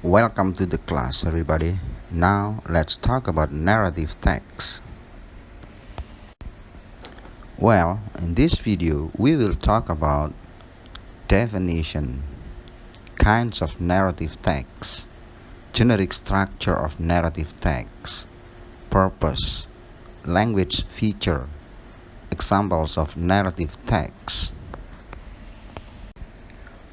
Welcome to the class, everybody. Now let's talk about narrative text. Well, in this video we will talk about definition, kinds of narrative text, generic structure of narrative text, purpose, language feature, examples of narrative text.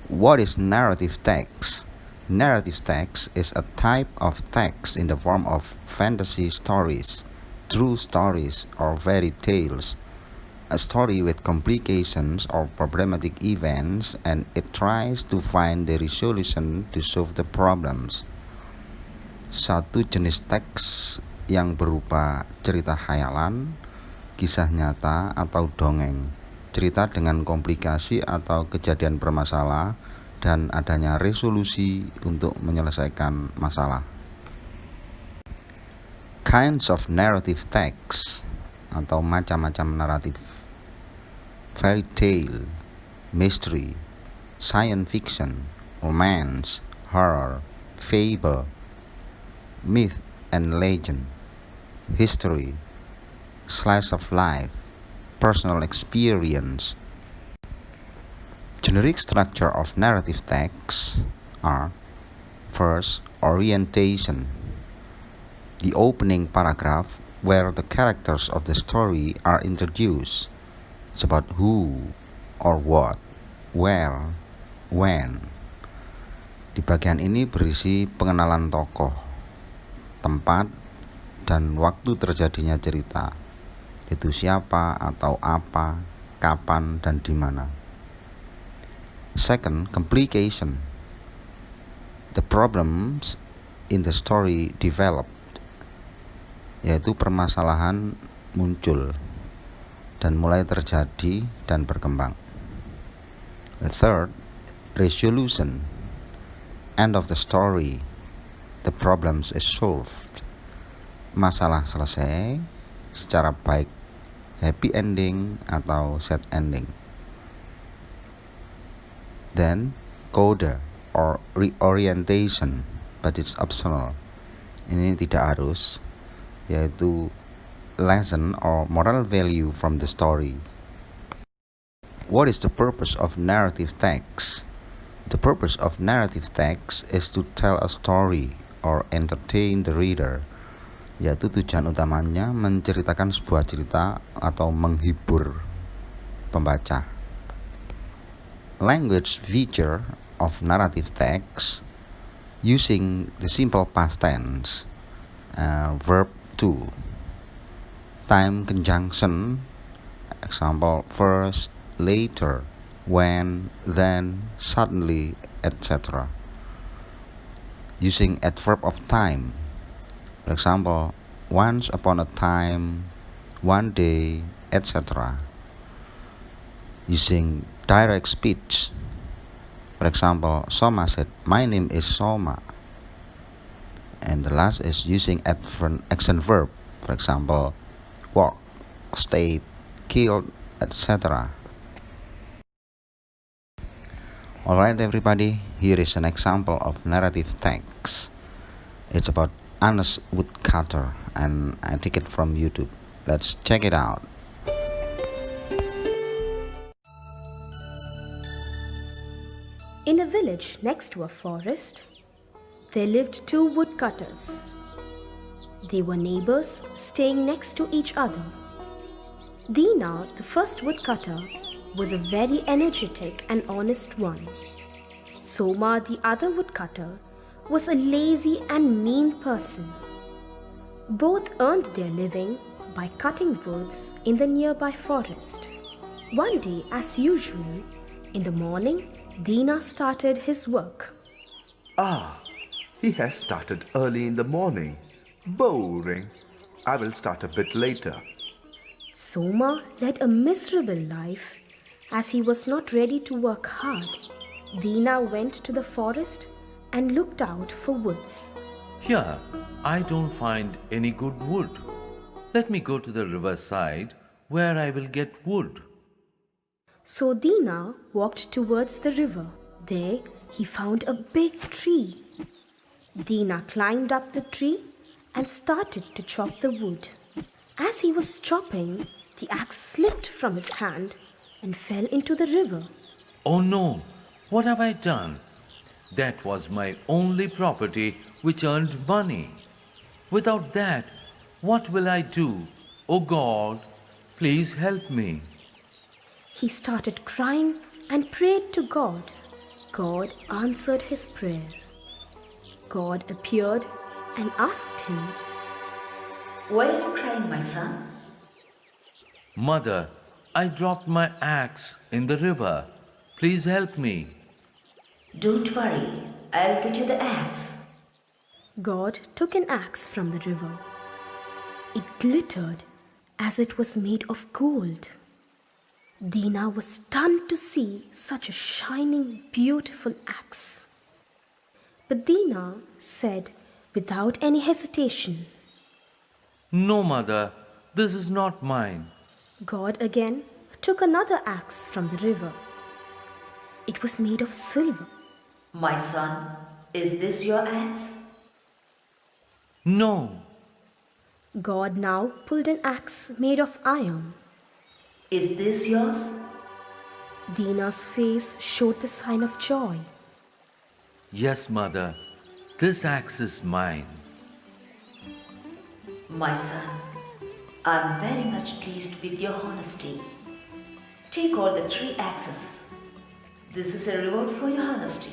What is narrative text? Narrative text is a type of text in the form of fantasy stories, true stories, or fairy tales. A story with complications or problematic events, and it tries to find the resolution to solve the problems. Satu jenis teks yang berupa cerita khayalan, kisah nyata, atau dongeng. Cerita dengan komplikasi atau kejadian bermasalah dan adanya resolusi untuk menyelesaikan masalah. Kinds of narrative text atau macam-macam naratif. Fairy tale, mystery, science fiction, romance, horror, fable, myth and legend, history, slice of life, personal experience. Generic structure of narrative texts are: first, orientation, the opening paragraph where the characters of the story are introduced. It's about who or what, where, when. Di bagian ini berisi pengenalan tokoh, tempat, dan waktu terjadinya cerita, itu siapa atau apa, kapan, dan di mana. Second, complication. The problems in the story developed, yaitu permasalahan muncul dan mulai terjadi dan berkembang. The third, resolution. End of the story. The problems is solved. Masalah selesai secara baik, happy ending atau sad ending. Then, coda or reorientation, but it's optional. Ini tidak harus, yaitu lesson or moral value from the story. What is the purpose of narrative text? The purpose of narrative text is to tell a story or entertain the reader, yaitu tujuan utamanya menceritakan sebuah cerita atau menghibur pembaca. Language feature of narrative text using the simple past tense, verb to, time conjunction, example first, later, when, then, suddenly, etc. Using adverb of time, for example, once upon a time, one day, etc. Using direct speech, for example, Soma said, my name is Soma. And the last is using action verb, for example, walk, stayed, killed, etc. Alright everybody, here is an example of narrative text. It's about honest woodcutter, and I take it from YouTube. Let's check it out. In a village next to a forest, there lived two woodcutters. They were neighbors staying next to each other. Dina, the first woodcutter, was a very energetic and honest one. Soma, the other woodcutter, was a lazy and mean person. Both earned their living by cutting woods in the nearby forest. One day, as usual, in the morning, Dina started his work. He has started early in the morning. Boring. I will start a bit later. Soma led a miserable life as he was not ready to work hard. Dina went to the forest and looked out for woods. Here, I don't find any good wood. Let me go to the riverside where I will get wood. So Dina walked towards the river. There he found a big tree. Dina climbed up the tree and started to chop the wood. As he was chopping, the axe slipped from his hand and fell into the river. Oh no, what have I done? That was my only property which earned money. Without that, what will I do? Oh God, please help me. He started crying and prayed to God. God answered his prayer. God appeared and asked him, "Why are you crying, my son?" Mother, I dropped my axe in the river. Please help me. "Don't worry, I'll get you the axe." God took an axe from the river. It glittered as it was made of gold. Dina was stunned to see such a shining, beautiful axe. But Dina said without any hesitation, No, Mother, this is not mine. God again took another axe from the river. It was made of silver. "My son, is this your axe?" No. God now pulled an axe made of iron. "Is this yours?" Dina's face showed the sign of joy. Yes, Mother, this axe is mine. "My son, I'm very much pleased with your honesty. Take all the 3 axes. This is a reward for your honesty.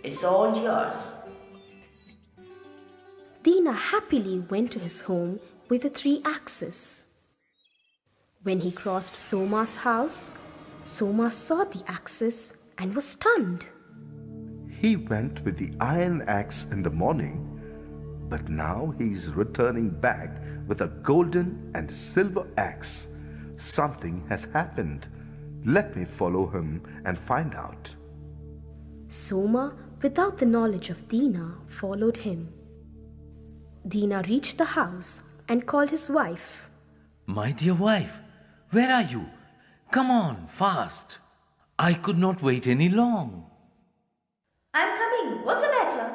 It's all yours." Dina happily went to his home with the 3 axes. When he crossed Soma's house, Soma saw the axes and was stunned. He went with the iron axe in the morning, but now he's returning back with a golden and silver axe. Something has happened. Let me follow him and find out. Soma, without the knowledge of Dina, followed him. Dina reached the house and called his wife. My dear wife, where are you? Come on, fast. I could not wait any long. "I'm coming. What's the matter?"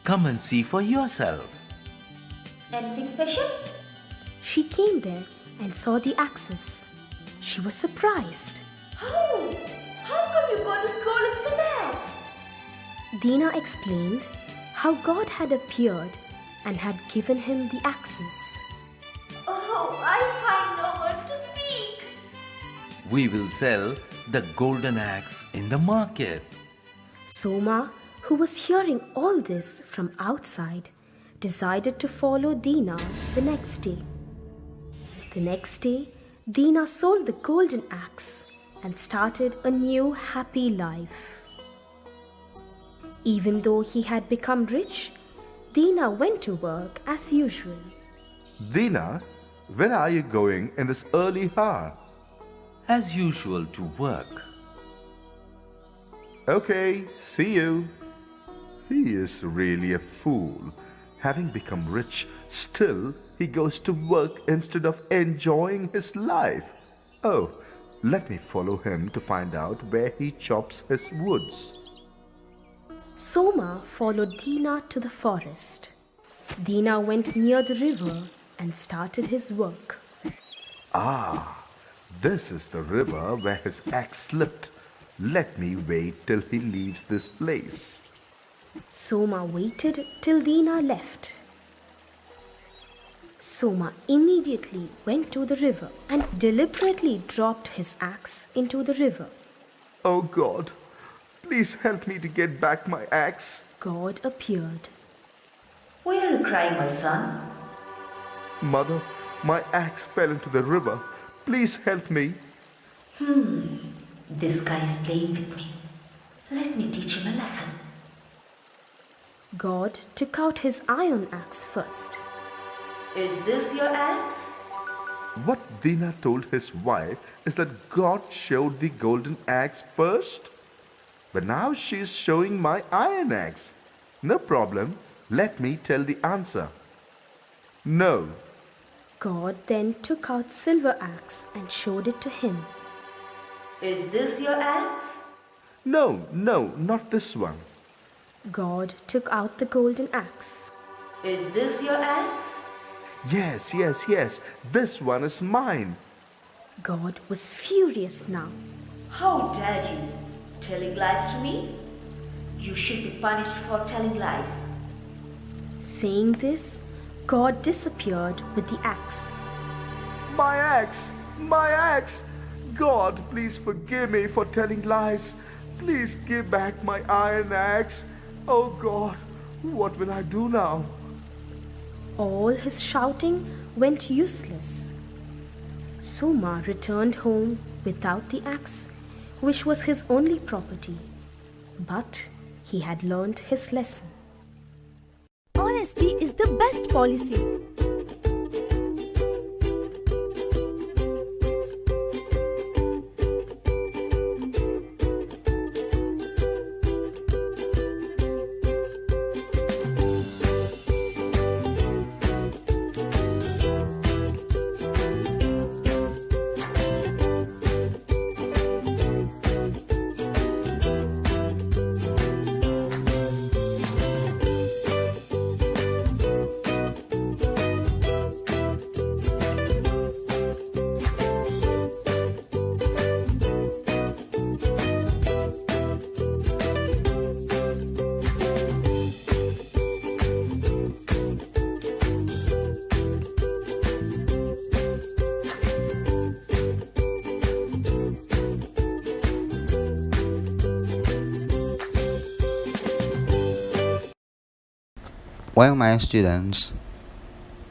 Come and see for yourself. "Anything special?" She came there and saw the axes. She was surprised. "Oh, how come you got this golden silver axe?" Dina explained how God had appeared and had given him the axes. "Oh, I find no words to speak." We will sell the golden axe in the market. Soma, who was hearing all this from outside, decided to follow Dina the next day. The next day, Dina sold the golden axe and started a new happy life. Even though he had become rich, Dina went to work as usual. Dina, where are you going in this early hour? As usual to work. Okay, see you. He is really a fool. Having become rich, still he goes to work instead of enjoying his life. Oh, let me follow him to find out where he chops his woods. Soma followed Dina to the forest. Dina went near the river and started his work. Ah, this is the river where his axe slipped. Let me wait till he leaves this place. Soma waited till Dina left. Soma immediately went to the river and deliberately dropped his axe into the river. Oh God, please help me to get back my axe. God appeared. "Why are you crying, my son?" Mother, my axe fell into the river. Please help me. This guy is playing with me. Let me teach him a lesson. God took out his iron axe first. "Is this your axe?" What Dina told his wife is that God showed the golden axe first. But now she is showing my iron axe. No problem. Let me tell the answer. No. God then took out silver axe and showed it to him. "Is this your axe?" No, not this one. God took out the golden axe. Is this your axe? Yes, yes, yes. This one is mine. God was furious now. How dare you? Telling lies to me? You should be punished for telling lies. Saying this, God disappeared with the axe. My axe! My axe! God, please forgive me for telling lies. Please give back my iron axe. Oh God, what will I do now? All his shouting went useless. Soma returned home without the axe, which was his only property. But he had learned his lesson. Honesty is the best policy. Well, my students,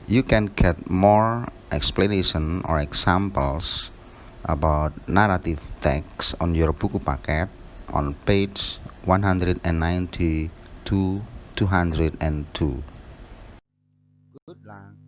you can get more explanation or examples about narrative text on your buku paket on page 190 to 202. Good luck.